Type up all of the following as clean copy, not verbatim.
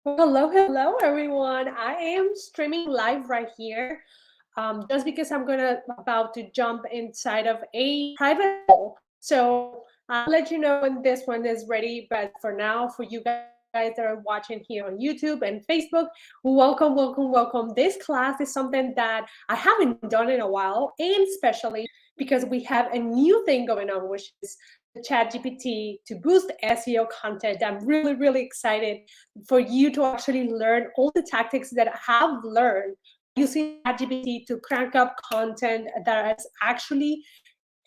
Hello, everyone. I am streaming live right here, just because I'm gonna about to jump inside of a private call. So I'll let you know when this one is ready. But for now, for you guys that are watching here on YouTube and Facebook, welcome. This class is something that I haven't done in a while, and especially because we have a new thing going on, which is the Chat GPT to boost SEO content. I'm really excited for you to actually learn all the tactics that I have learned using ChatGPT to crank up content that is actually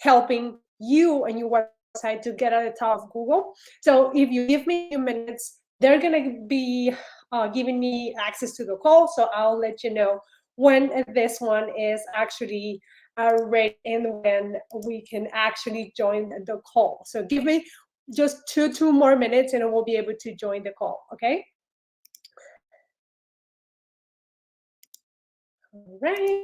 helping you and your website to get at the top of Google. So if you give me a few minutes, they're gonna be giving me access to the call. So I'll let you know when this one is actually ready and when we can actually join the call. So give me just two more minutes and we'll be able to join the call. Okay. All right.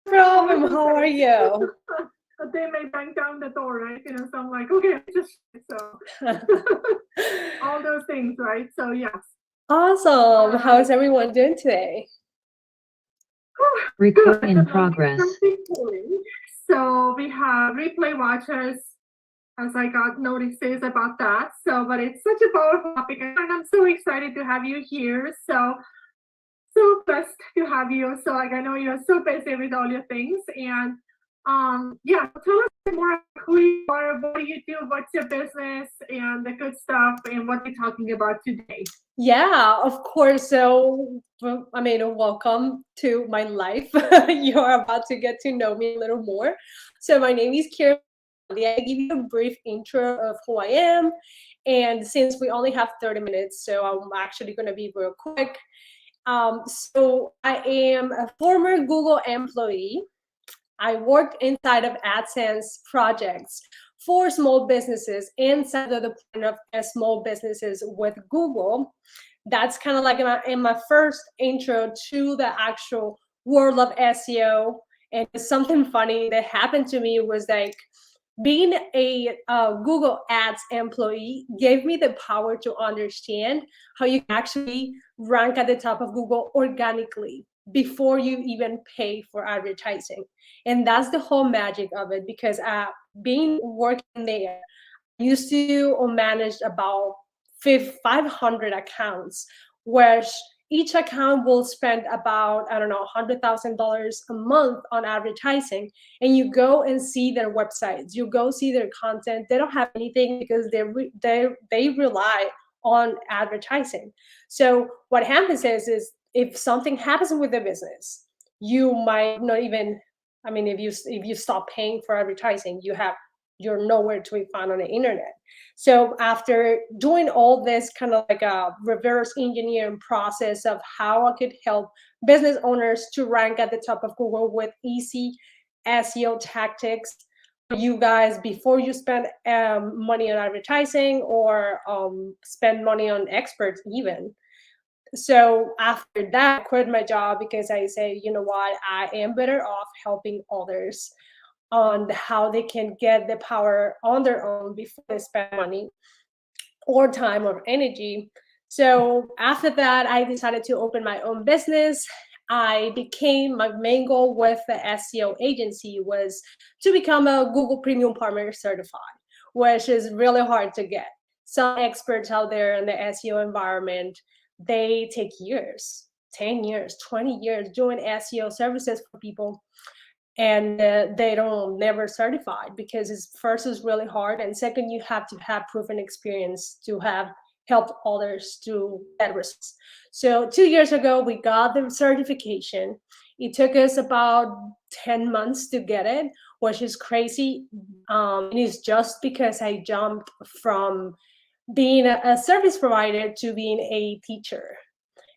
Problem. How are you? But they may bang down the door, right? So I'm like, okay, just so all those things, right? So yes. Awesome. How's everyone doing today? Recording in progress. So we have replay watchers, as I got notices about that. So, but it's such a powerful topic, and I'm so excited to have you here. So blessed to have you. So like I know you're so busy with all your things, and yeah, tell us more about who you are, what do you do, what's your business, and the good stuff, and what we're talking about today. Yeah, of course. So, welcome to my life. You're about to get to know me a little more. So, my name is Kira. I give you a brief intro of who I am. And since we only have 30 minutes, so I'm actually going to be real quick. So, I am a former Google employee. I worked inside of AdSense projects for small businesses inside of the point of small businesses with Google. That's kind of like in my first intro to the actual world of SEO. And something funny that happened to me was like being a Google Ads employee gave me the power to understand how you can actually rank at the top of Google organically before you even pay for advertising. And that's the whole magic of it, because being working there, I used to manage about 500 accounts, where each account will spend about, I don't know, $100,000 a month on advertising. And you go and see their websites, you go see their content. They don't have anything because they rely on advertising. So what happens is if something happens with the business, you might not even, if you stop paying for advertising, you're nowhere to be found on the internet. So after doing all this kind of like a reverse engineering process of how I could help business owners to rank at the top of Google with easy SEO tactics, you guys, before you spend money on advertising or spend money on experts even. So after that, I quit my job because I say, you know what, I am better off helping others on how they can get the power on their own before they spend money or time or energy. So after that, I decided to open my own business. My main goal with the SEO agency was to become a Google Premium Partner certified, which is really hard to get. Some experts out there in the SEO environment, they take years, 10 years, 20 years doing SEO services for people, and they don't never certified because it's first is really hard, and second you have to have proven experience to have helped others to get results. So 2 years ago we got the certification. It took us about 10 months to get it, which is crazy. And it's just because I jumped from being a service provider to being a teacher,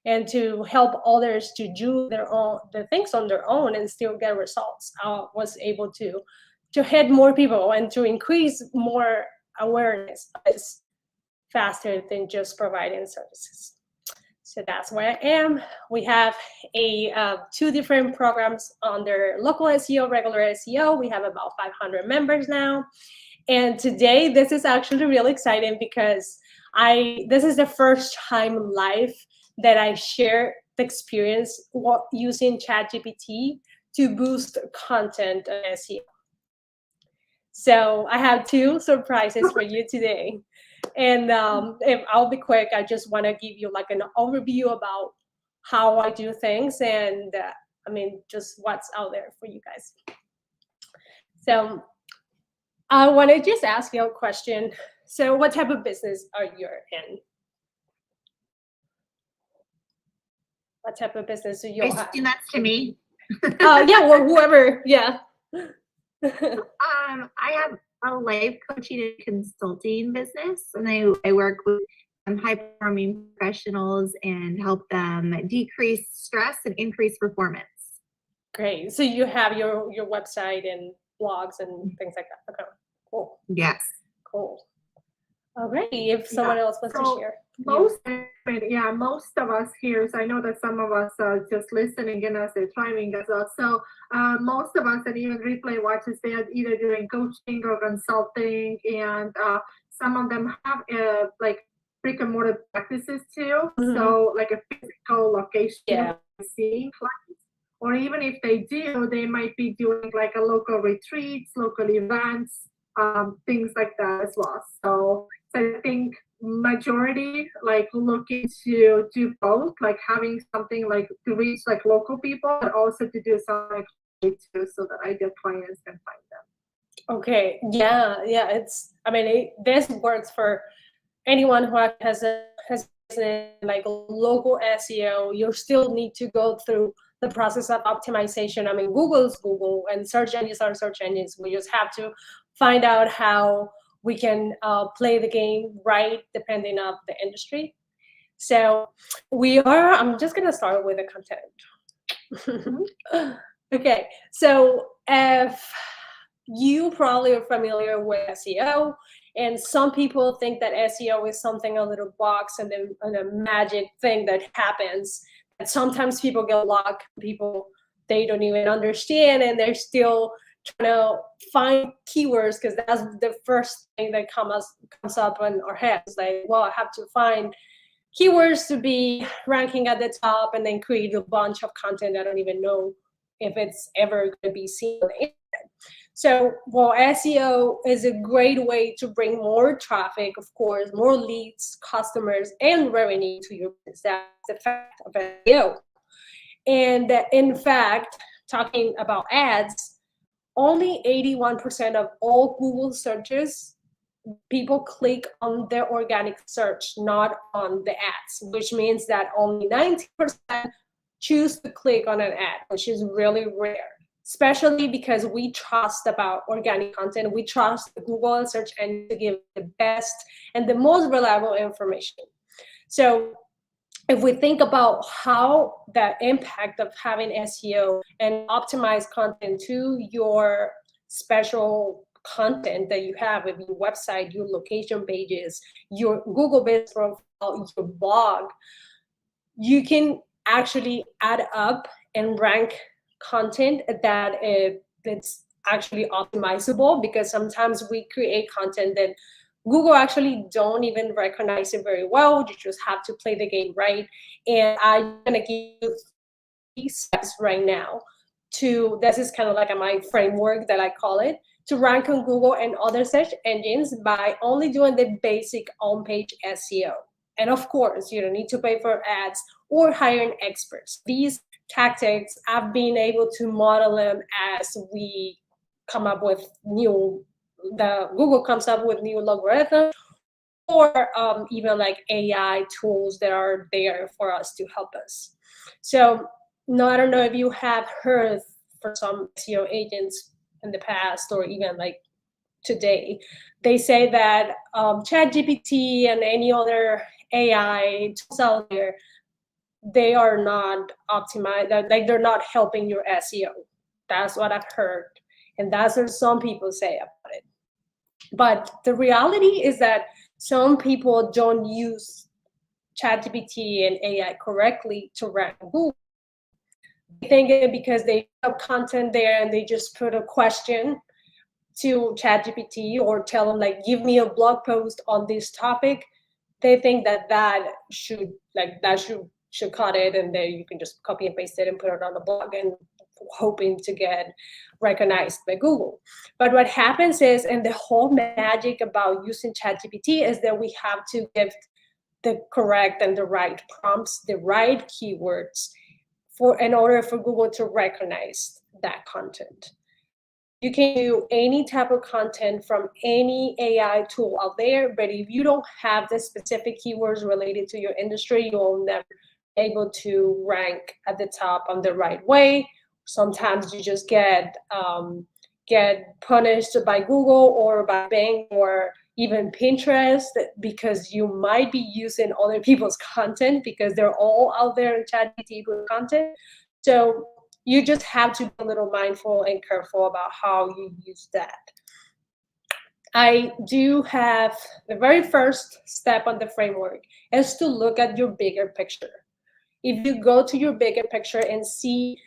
and to help others to do the things on their own and still get results. I was able to hit more people and to increase more awareness is faster than just providing services. So that's where I am. We have two different programs under local SEO, regular SEO. We have about 500 members now. And today, this is actually really exciting because this is the first time live that I share the experience using ChatGPT to boost content on SEO. So I have two surprises for you today. And if I'll be quick, I just want to give you like an overview about how I do things and just what's out there for you guys. So I want to just ask you a question. So what type of business are you in? What type of business do you have? That's to me. Yeah, or whoever, yeah. I have a life coaching and consulting business, and I work with high-performing professionals and help them decrease stress and increase performance. Great. So you have your website and blogs and things like that. Okay, cool. Yes. Cool. All right. If someone else wants to share. Most of us here, so I know that some of us are just listening and as they're trying as well. So most of us and even replay watchers, they are either doing coaching or consulting, and some of them have like brick and mortar practices too. So like a physical location, seeing clients, or even if they do, they might be doing like a local retreats, local events, things like that as well. So I think majority like looking to do both, like having something like to reach like local people, but also to do something like too, so that ideal clients can find them. Okay. Yeah. It's. This works for anyone who has like local SEO. You still need to go through the process of optimization. Google's Google and search engines are search engines. We just have to find out how we can play the game right depending on the industry. So I'm just gonna start with the content. Okay, so if you probably are familiar with SEO, and some people think that SEO is something, a little box and a magic thing that happens. And sometimes people get locked, people they don't even understand, and they're still trying to find keywords because that's the first thing that comes up in our heads. Like, well, I have to find keywords to be ranking at the top, and then create a bunch of content I don't even know if it's ever going to be seen on the internet. So, well, SEO is a great way to bring more traffic, of course, more leads, customers, and revenue to your business. That's the fact of SEO. And in fact, talking about ads, only 81% of all Google searches, people click on their organic search, not on the ads, which means that only 90% choose to click on an ad, which is really rare. Especially because we trust about organic content. We trust Google and search engine to give the best and the most reliable information. So if we think about how the impact of having SEO and optimized content to your special content that you have with your website, your location pages, your Google business profile, your blog, you can actually add up and rank content that's actually optimizable, because sometimes we create content that Google actually don't even recognize it very well. You just have to play the game right. And I'm gonna give you 3 steps right now this is kind of like my framework that I call it, to rank on Google and other search engines by only doing the basic on-page SEO. And of course, you don't need to pay for ads or hiring experts. These tactics, I've been able to model them as we come up with Google comes up with new algorithms, or even like AI tools that are there for us to help us. So no, I don't know if you have heard for some SEO agents in the past, or even like today. They say that ChatGPT and any other AI tools out there, they are not optimized, like they're not helping your SEO. That's what I've heard. And that's what some people say about it. But the reality is that some people don't use ChatGPT and AI correctly to rank Google. They think it because they have content there and they just put a question to ChatGPT or tell them like, give me a blog post on this topic. They think that should cut it, and then you can just copy and paste it and put it on the blog and hoping to get recognized by Google. But what happens is, and the whole magic about using ChatGPT is that we have to give the correct and the right prompts, the right keywords in order for Google to recognize that content. You can do any type of content from any AI tool out there, but if you don't have the specific keywords related to your industry, you will never be able to rank at the top on the right way. Sometimes you just get punished by Google or by Bing or even Pinterest because you might be using other people's content, because they're all out there in ChatGPT with content. So you just have to be a little mindful and careful about how you use that. I do have the very first step on the framework is to look at your bigger picture. If you go to your bigger picture and see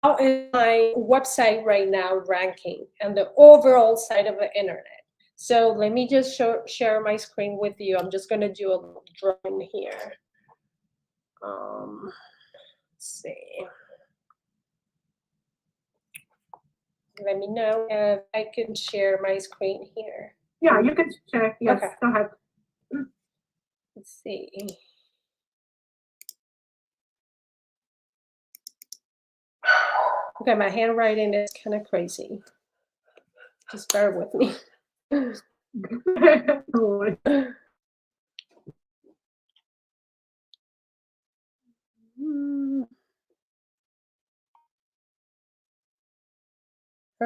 how is my website right now ranking and the overall side of the internet. So let me just share my screen with you. I'm just going to do a little drawing here. Let's see. Let me know if I can share my screen here. Yeah, you can check. Yes, okay. Go ahead. Let's see. Okay, my handwriting is kind of crazy. Just bear with me. I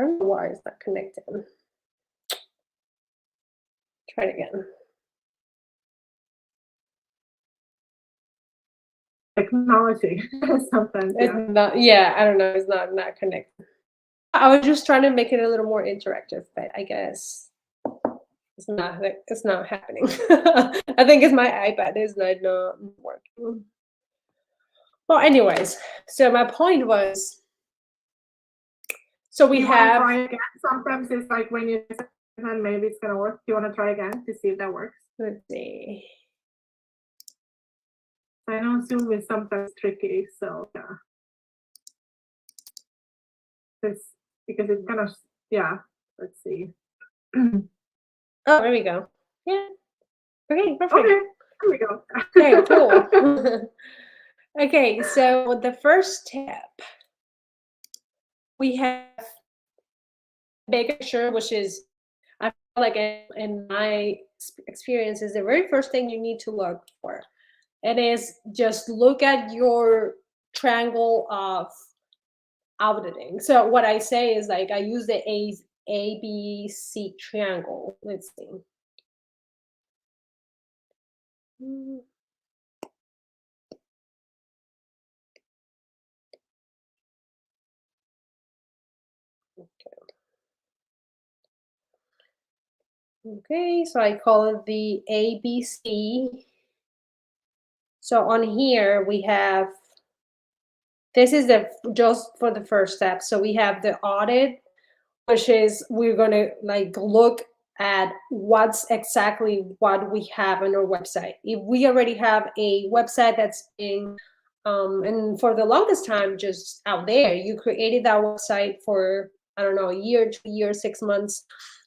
don't know why it's not connected. Try it again. Technology sometimes. Yeah. It's not, yeah, I don't know. It's not connected. I was just trying to make it a little more interactive, but I guess it's not happening. I think it's my iPad is not working. Well, anyways, so my point was, so we have. Try again. Sometimes it's like when you and maybe it's gonna work. Do you want to try again to see if that works? Let's see. I know Zoom is sometimes tricky, so yeah. Because it's gonna, yeah. Let's see. Oh, there we go. Yeah. Okay, perfect. Okay, there we go. Okay, cool. Okay, so the first step, we have big picture, which is, I feel like in my experience, is the very first thing you need to look for. It is just look at your triangle of auditing. So what I say is like I use the ABC triangle. Let's see. Okay, so I call it the ABC. So on here we have, this is just for the first step. So we have the audit, which is we're gonna like look at what's exactly what we have on our website. If we already have a website that's being, and for the longest time just out there, you created that website for, I don't know, a year, 2 years, 6 months,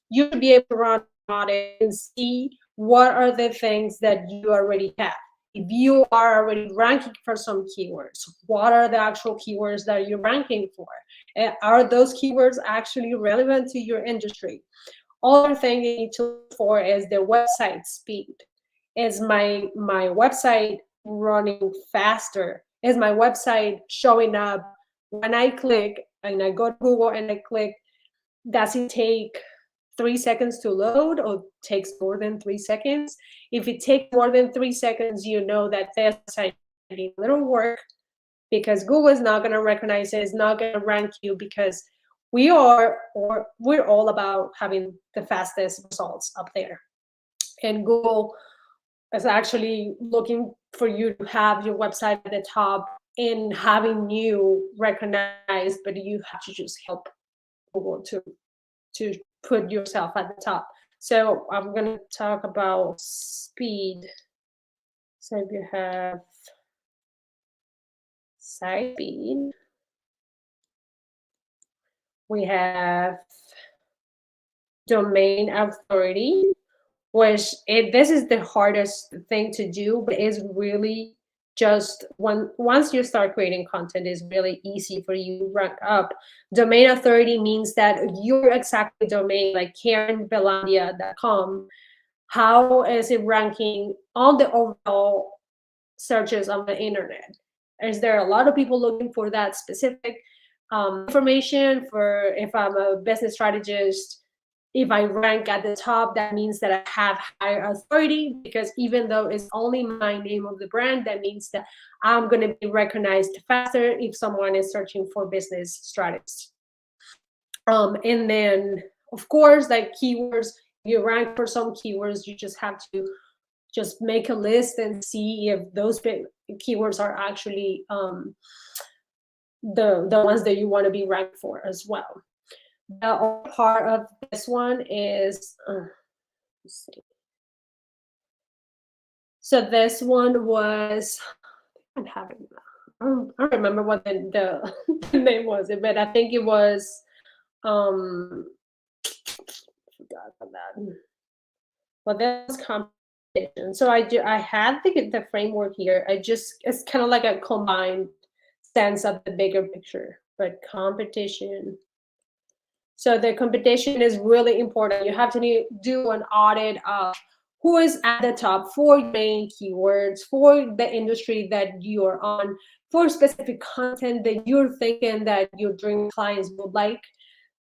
you should be able to run an audit and see what are the things that you already have. If you are already ranking for some keywords, what are the actual keywords that you're ranking for? Are those keywords actually relevant to your industry? Other thing you need to look for is the website speed. Is my website running faster? Is my website showing up when I click and I go to Google and I click? Does it take 3 seconds to load or takes more than 3 seconds. If it takes more than 3 seconds, you know that there's a little work, because Google is not going to recognize it, it's not going to rank you, because we're all about having the fastest results up there. And Google is actually looking for you to have your website at the top and having you recognized, but you have to just help Google to put yourself at the top. So I'm going to talk about speed. So if you have site speed, we have domain authority, which this is the hardest thing to do, but it's really just once you start creating content, it's really easy for you to rank up. Domain authority means that your exact domain, like KarenBelandia.com, how is it ranking on the overall searches on the internet? Is there a lot of people looking for that specific information? For if I'm a business strategist, if I rank at the top, that means that I have higher authority, because even though it's only my name of the brand, that means that I'm going to be recognized faster if someone is searching for business strategists. And then, of course, like keywords, you rank for some keywords, you just have to just make a list and see if those keywords are actually the ones that you want to be ranked for as well. The other part of this one is, let's see. So this one was, I don't remember what the name was, but I think it was, forgot about that. Well, that was competition. So I had the framework here. It's kind of like a combined sense of the bigger picture, but competition. So the competition is really important. You have to do an audit of who is at the top for your main keywords, for the industry that you are on, for specific content that you're thinking that your dream clients would like.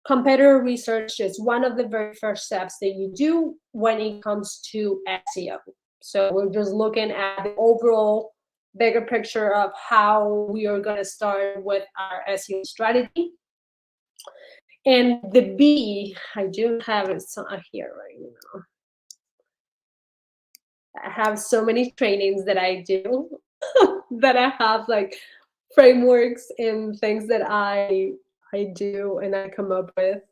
Competitor research is one of the very first steps that you do when it comes to SEO. So we're just looking at the overall bigger picture of how we are going to start with our SEO strategy. And the B, I do have it here right now. I have so many trainings that I do that I have like frameworks and things that I do and I come up with.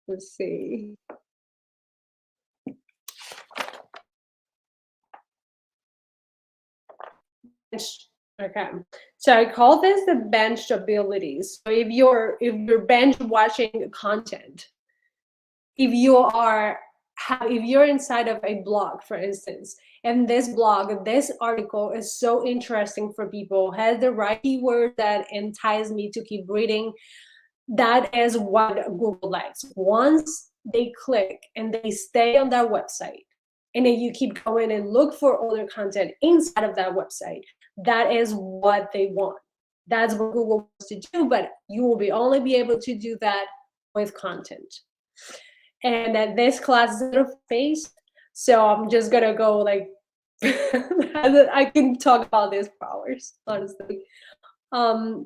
Let's see. Okay, so I call this the bench abilities. So if you're bench watching content, if you're inside of a blog, for instance, and this blog, this article is so interesting for people, has the right keyword that entice me to keep reading, that is what Google likes. Once they click and they stay on that website, and then you keep going and look for other content inside of that website, that is what they want. That's what Google wants to do, but you will only be able to do that with content. And this class is a little phased, so I'm just gonna go like I can talk about this for hours, honestly. And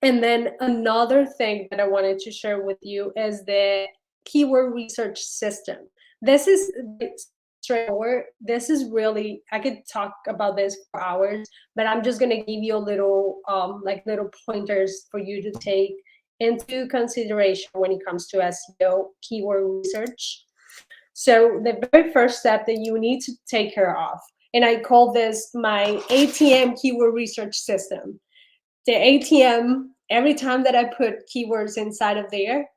then another thing that I wanted to share with you is the keyword research system. This is straightforward. This is really, I could talk about this for hours, but I'm just gonna give you a little little pointers for you to take into consideration when it comes to SEO keyword research. So the very first step that you need to take care of, and I call this my ATM keyword research system. The ATM, every time that I put keywords inside of there,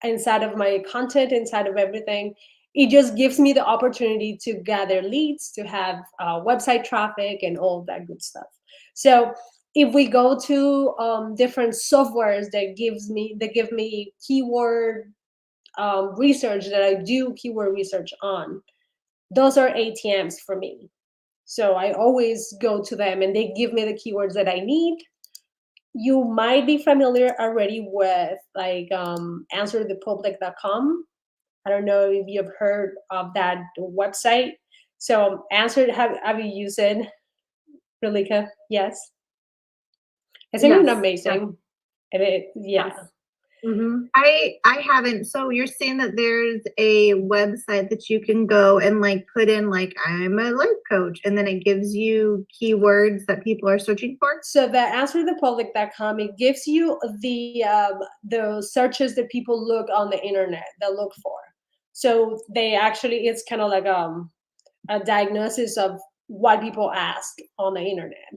inside of my content, inside of everything, it just gives me the opportunity to gather leads, to have website traffic and all that good stuff. So if we go to different softwares that give me keyword research, that I do keyword research on, those are ATMs for me. So I always go to them and they give me the keywords that I need. You might be familiar already with like answerthepublic.com. I don't know if you've heard of that website. So answer, have you used it, Relika? Yes. Isn't it Yes. amazing? Yeah. Yes. Mm-hmm. I haven't. So you're saying that there's a website that you can go and like put in like I'm a life coach, and then it gives you keywords that people are searching for? So the answerthepublic.com, it gives you the searches that people look on the internet that look for. So they actually, it's kind of like a diagnosis of what people ask on the internet,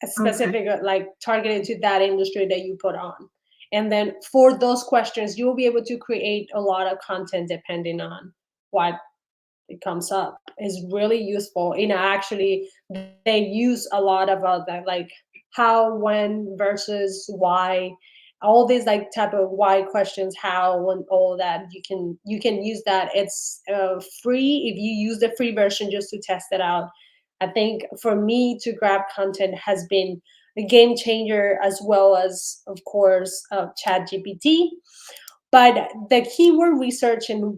a Okay. specific like targeted to that industry that you put on. And then for those questions, you'll be able to create a lot of content depending on what it comes up. Is really useful. Actually, they use a lot of that, like how, when versus why, all these like type of why questions, how, and all that. You can use that. It's free if you use the free version just to test it out. I think for me to grab content has been a game changer, as well as, of course, Chat GPT. But the keyword research and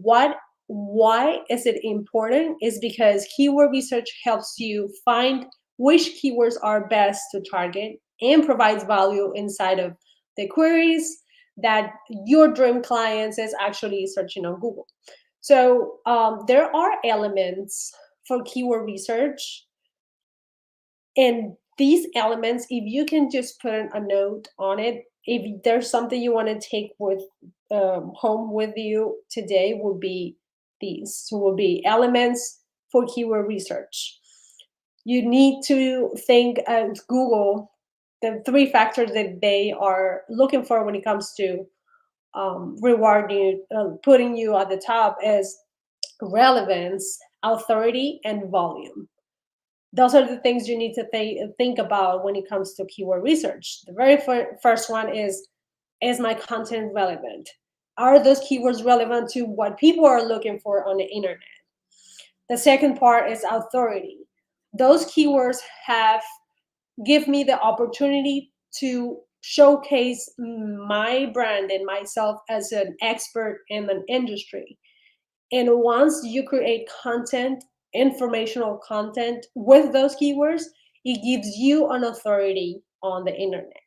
why is it important is because keyword research helps you find which keywords are best to target and provides value inside of the queries that your dream clients is actually searching on Google. So there are elements for keyword research, and these elements, if you can just put a note on it, if there's something you want to take with home with you today, will be these. So will be elements for keyword research. You need to think of Google, the three factors that they are looking for when it comes to rewarding you, putting you at the top, is relevance, authority, and volume. Those are the things you need to think about when it comes to keyword research. The very first one is my content relevant? Are those keywords relevant to what people are looking for on the internet? The second part is authority. Those keywords have give me the opportunity to showcase my brand and myself as an expert in an industry. And once you create content, informational content with those keywords, it gives you an authority on the internet.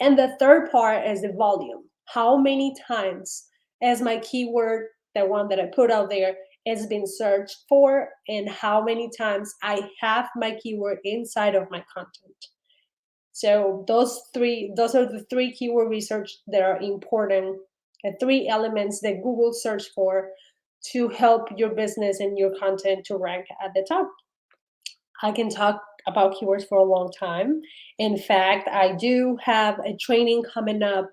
And the third part is the volume. How many times is my keyword, the one that I put out there, has been searched for, and how many times I have my keyword inside of my content. So those are the three keyword research that are important, the three elements that Google search for to help your business and your content to rank at the top. I can talk about keywords for a long time. In fact, I do have a training coming up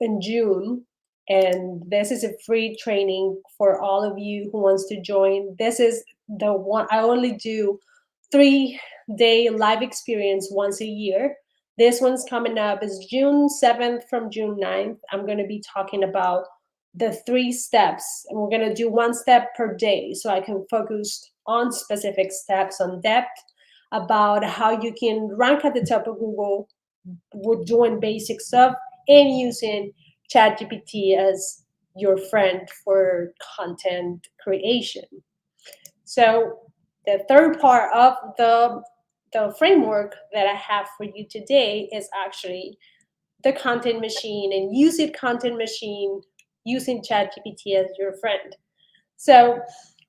in June, and this is a free training for all of you who wants to join. This is the one I only do 3-day live experience once a year. This one's coming up is June 7th from June 9th. I'm going to be talking about the 3 steps, and we're going to do 1 step per day so I can focus on specific steps on depth about how you can rank at the top of Google with doing basic stuff and using ChatGPT as your friend for content creation. So the third part of the framework that I have for you today is actually the content machine, and use it content machine using ChatGPT as your friend. So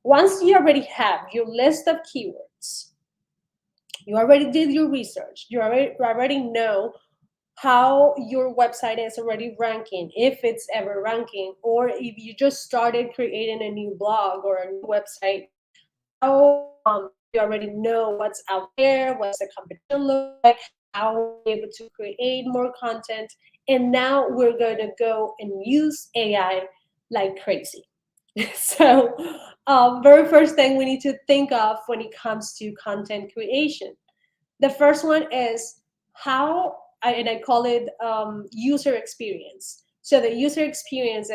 once you already have your list of keywords, you already did your research, you already know how your website is already ranking, if it's ever ranking, or if you just started creating a new blog or a new website, how you already know what's out there, what's the competition look like, how we're able to create more content. And now we're going to go and use AI like crazy. So very first thing we need to think of when it comes to content creation. The first one is how, and I call it user experience. So the user experience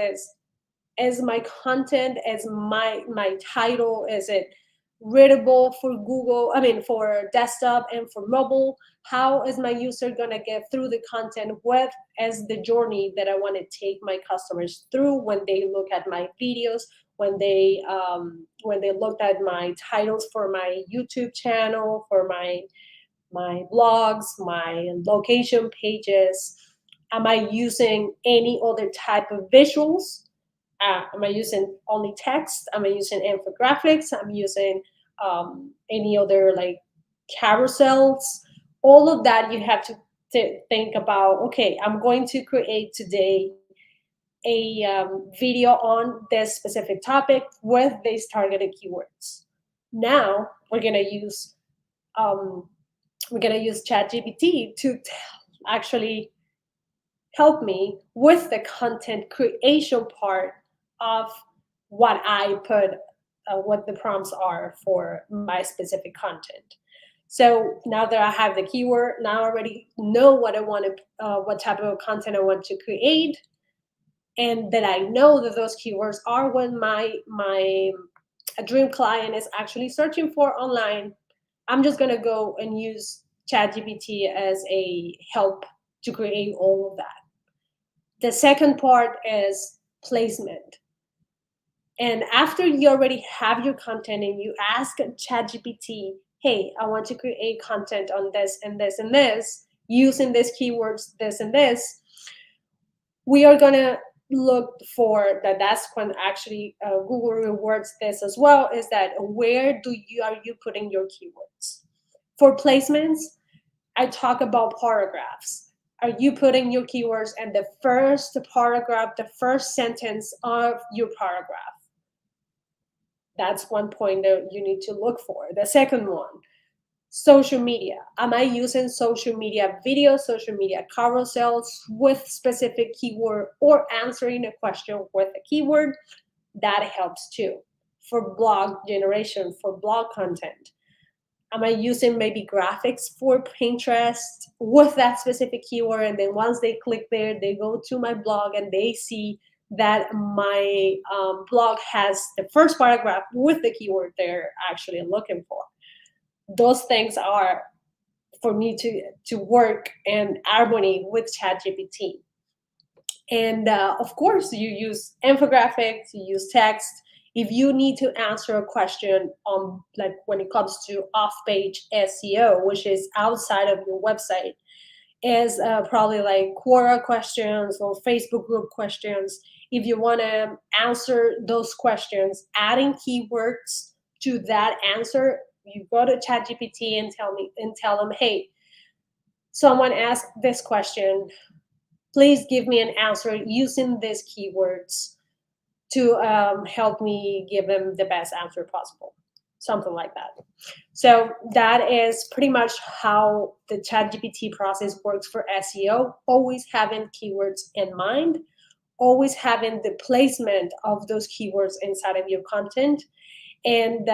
is my content, is my title, is it readable for Google, for desktop and for mobile? How is my user going to get through the content? What is the journey that I want to take my customers through when they look at my videos, when they looked at my titles for my YouTube channel, for my blogs, my location pages? Am I using any other type of visuals? Am I using only text? Am I using infographics? I'm using any other like carousels? All of that you have to think about. Okay, I'm going to create today a video on this specific topic with these targeted keywords. Now we're gonna use ChatGPT to actually help me with the content creation part of what I put, what the prompts are for my specific content. So now that I have the keyword, now I already know what I want to, what type of content I want to create, and that I know that those keywords are what my dream client is actually searching for online. I'm just gonna go and use ChatGPT as a help to create all of that. The second part is placement. And after you already have your content and you ask ChatGPT, hey, I want to create content on this and this and this, using these keywords, this and this, we are going to look for that. That's when actually Google rewards this as well, is that where are you putting your keywords? For placements, I talk about paragraphs. Are you putting your keywords in the first paragraph, the first sentence of your paragraph? That's one point that you need to look for. The second one, social media. Am I using social media videos, social media carousels with specific keyword, or answering a question with a keyword? That helps too. For blog generation, for blog content. Am I using maybe graphics for Pinterest with that specific keyword? And then once they click there, they go to my blog and they see that my blog has the first paragraph with the keyword they're actually looking for. Those things are for me to work in harmony with ChatGPT. And of course, you use infographics, you use text. If you need to answer a question on, like when it comes to off-page SEO, which is outside of your website, is probably like Quora questions or Facebook group questions. If you want to answer those questions, adding keywords to that answer, you go to ChatGPT and tell them, hey, someone asked this question. Please give me an answer using these keywords to help me give them the best answer possible. Something like that. So that is pretty much how the ChatGPT process works for SEO. Always having keywords in mind, always having the placement of those keywords inside of your content. And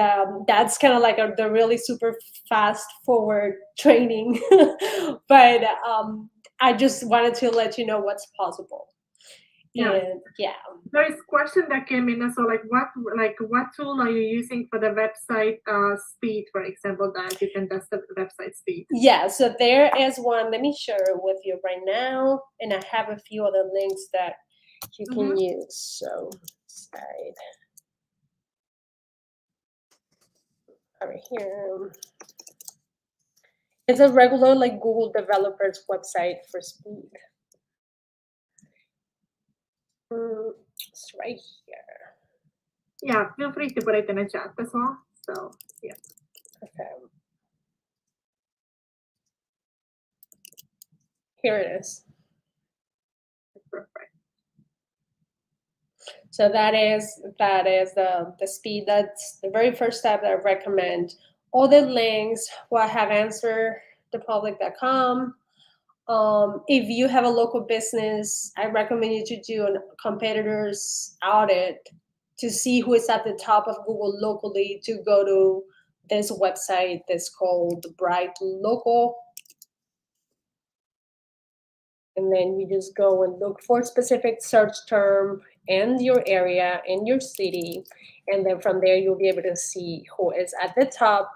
that's kind of like the really super fast forward training. But I just wanted to let you know what's possible. Yeah. And yeah. There is a question that came in. So what tool are you using for the website speed, for example, that you can test the website speed? Yeah, so there is one. Let me share it with you right now. And I have a few other links that you can use. So side over here. It's a regular like Google developers website for speed. It's right here. Yeah, feel free to put it in the chat as well. So yeah. Okay. Here it is. Perfect. So that is the speed. That's the very first step that I recommend. All the links will I have answerthepublic.com. If you have a local business, I recommend you to do a competitors audit to see who is at the top of Google locally, to go to this website that's called Bright Local. And then you just go and look for a specific search term and your area and your city, and then from there you'll be able to see who is at the top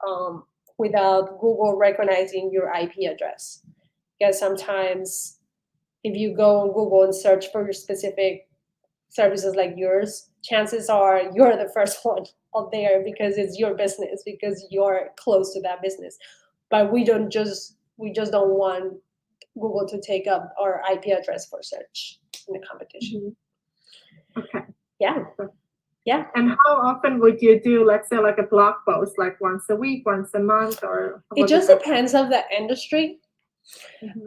um, without Google recognizing your IP address. Because sometimes if you go on Google and search for your specific services like yours, chances are you're the first one out there because it's your business, because you're close to that business. But we just don't want Google to take up our IP address for search in the competition. Okay. Yeah. Yeah. And how often would you do, let's say, like a blog post, like once a week, once a month, or? It just depends on the industry.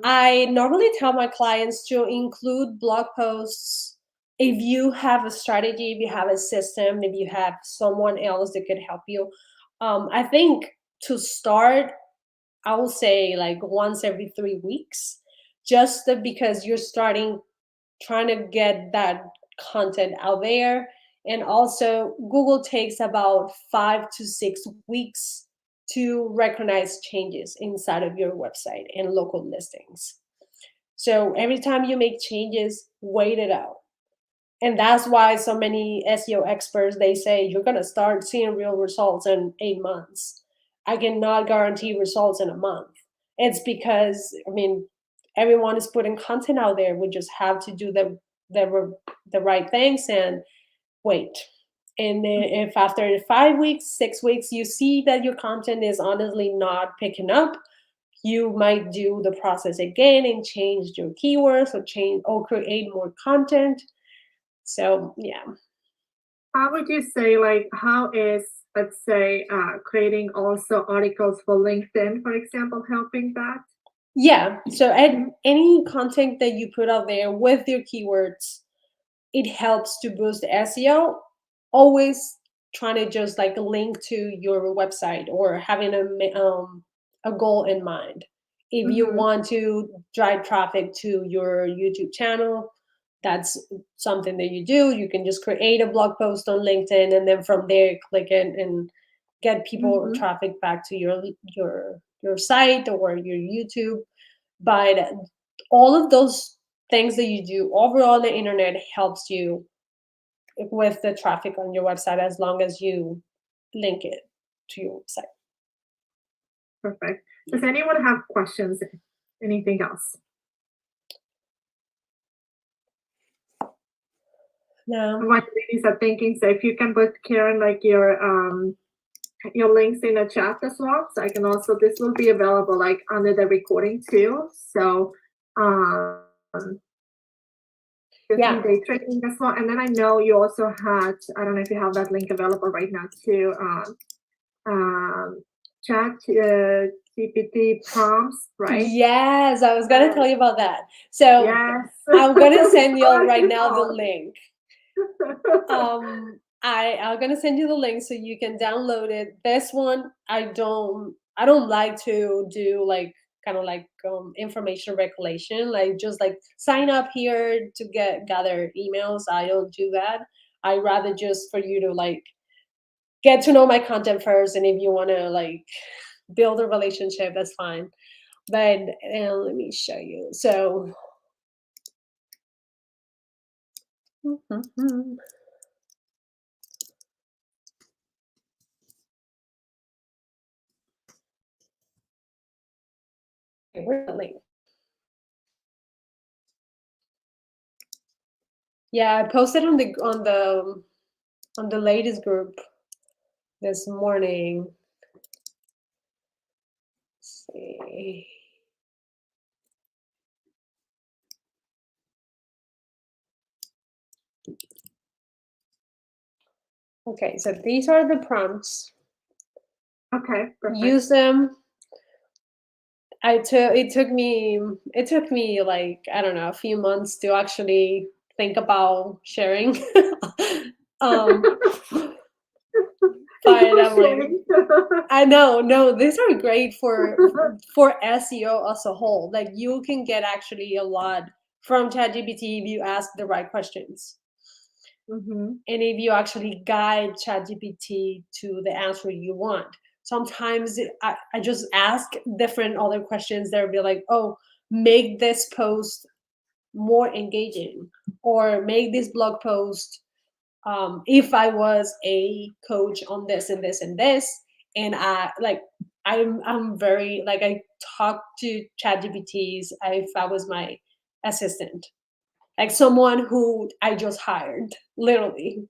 I normally tell my clients to include blog posts if you have a strategy, if you have a system, if you have someone else that could help you. I think to start, I will say like once every 3 weeks, just because you're trying to get that content out there. And also, Google takes about 5 to 6 weeks to recognize changes inside of your website and local listings. So every time you make changes, wait it out. And that's why so many SEO experts, they say you're going to start seeing real results in 8 months. I cannot guarantee results in a month. It's because, I mean, everyone is putting content out there. We just have to do the right things and wait. And then if after 5 weeks, 6 weeks, you see that your content is honestly not picking up, you might do the process again and change your keywords or create more content. So yeah. How would you say, like, how is, let's say, creating also articles for LinkedIn, for example, helping that? Yeah. So any content that you put out there with your keywords, it helps to boost SEO. Always trying to just like link to your website or having a goal in mind. If you want to drive traffic to your YouTube channel, that's something that you do. You can just create a blog post on LinkedIn and then from there click it and get people traffic back to your site or your YouTube. But all of those things that you do overall on the internet helps you with the traffic on your website as long as you link it to your website. Perfect. Does anyone have questions? Anything else? No. What ladies are thinking, so if you can put, Karen, like your links in the chat as well, so I can also, this will be available like under the recording too. So day trading as well. And then I know you also had, I don't know if you have that link available right now too, chat GPT prompts, right? Yes, I was gonna tell you about that. So yes. I'm gonna send you right now the link. I'm gonna send you the link so you can download it. This one I don't like to do like kind of like information regulation, like just like sign up here to gather emails. I don't do that. I rather just for you to like get to know my content first, and if you want to like build a relationship, that's fine. But let me show you. So where's the link? Yeah, I posted on the latest group this morning. Let's see. Okay, so these are the prompts. Okay, perfect. Use them. It took me like, I don't know, a few months to actually think about sharing. But I'm like, I know, no, these are great for SEO as a whole. Like you can get actually a lot from ChatGPT if you ask the right questions. And if you actually guide ChatGPT to the answer you want. Sometimes I just ask different other questions that will be like, oh, make this post more engaging, or make this blog post if I was a coach on this and this and this, and I'm very like, I talk to ChatGPTs if I was my assistant, like someone who I just hired, literally.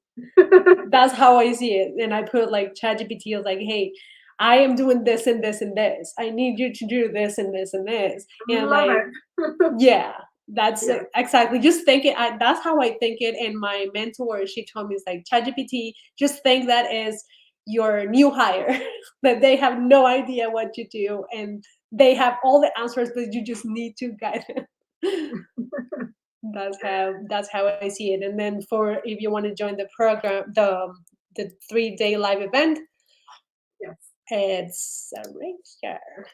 That's how I see it. And I put like ChatGPT, I was like, hey, I am doing this and this and this. I need you to do this and this and this. And Love like, it. yeah, that's Yeah. exactly. Just think it. That's how I think it. And my mentor, she told me, it's like, ChatGPT, just think that is your new hire, that they have no idea what you do, and they have all the answers, but you just need to guide them. That's how I see it. And then for if you want to join the program, the 3-day live event, Yes. it's right here.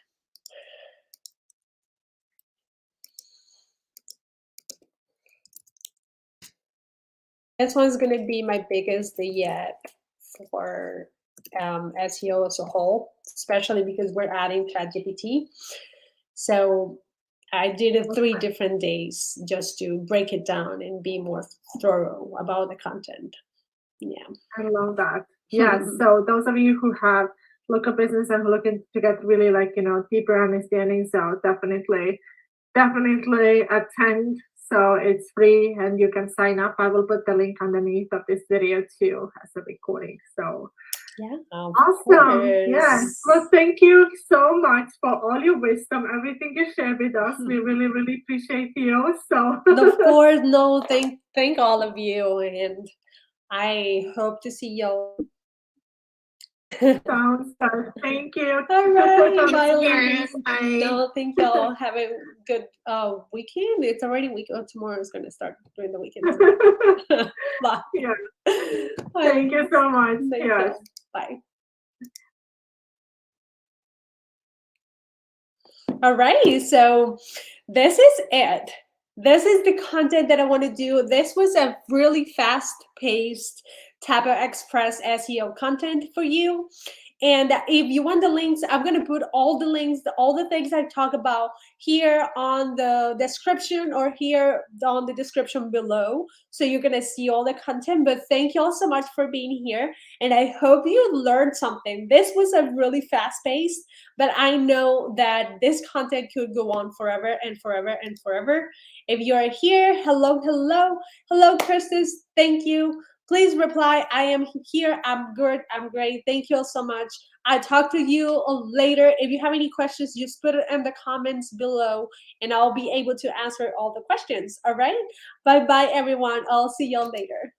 This one's going to be my biggest yet for SEO as a whole, especially because we're adding ChatGPT. So I did it 3 different days just to break it down and be more thorough about the content. Yeah. I love that. Yes. So those of you who have local business and looking to get really like, deeper understanding, so definitely attend. So it's free and you can sign up. I will put the link underneath of this video too as a recording. So yeah, awesome. Yes. Well, thank you so much for all your wisdom, everything you shared with us. We really, really appreciate you. So of course, no, thank all of you, and I hope to see y'all. sounds good. Thank you. All right, bye, Thanks, ladies. Bye. No, thank y'all. Have a good weekend. It's already week. Oh, tomorrow is gonna start during the weekend. Bye. Yeah. Bye. Thank you so much. Thank Yes. y'all. Bye. All right, so this is it. This is the content that I want to do. This was a really fast-paced Tapa Express SEO content for you. And if you want the links, I'm going to put all the links, all the things I talk about here on the description, or here on the description below. So you're going to see all the content. But thank you all so much for being here. And I hope you learned something. This was a really fast-paced, but I know that this content could go on forever and forever and forever. If you are here, hello, hello, hello, Christus. Thank you. Please reply, I am here, I'm good, I'm great. Thank you all so much. I'll talk to you later. If you have any questions, just put it in the comments below and I'll be able to answer all the questions. All right? Bye-bye, everyone. I'll see y'all later.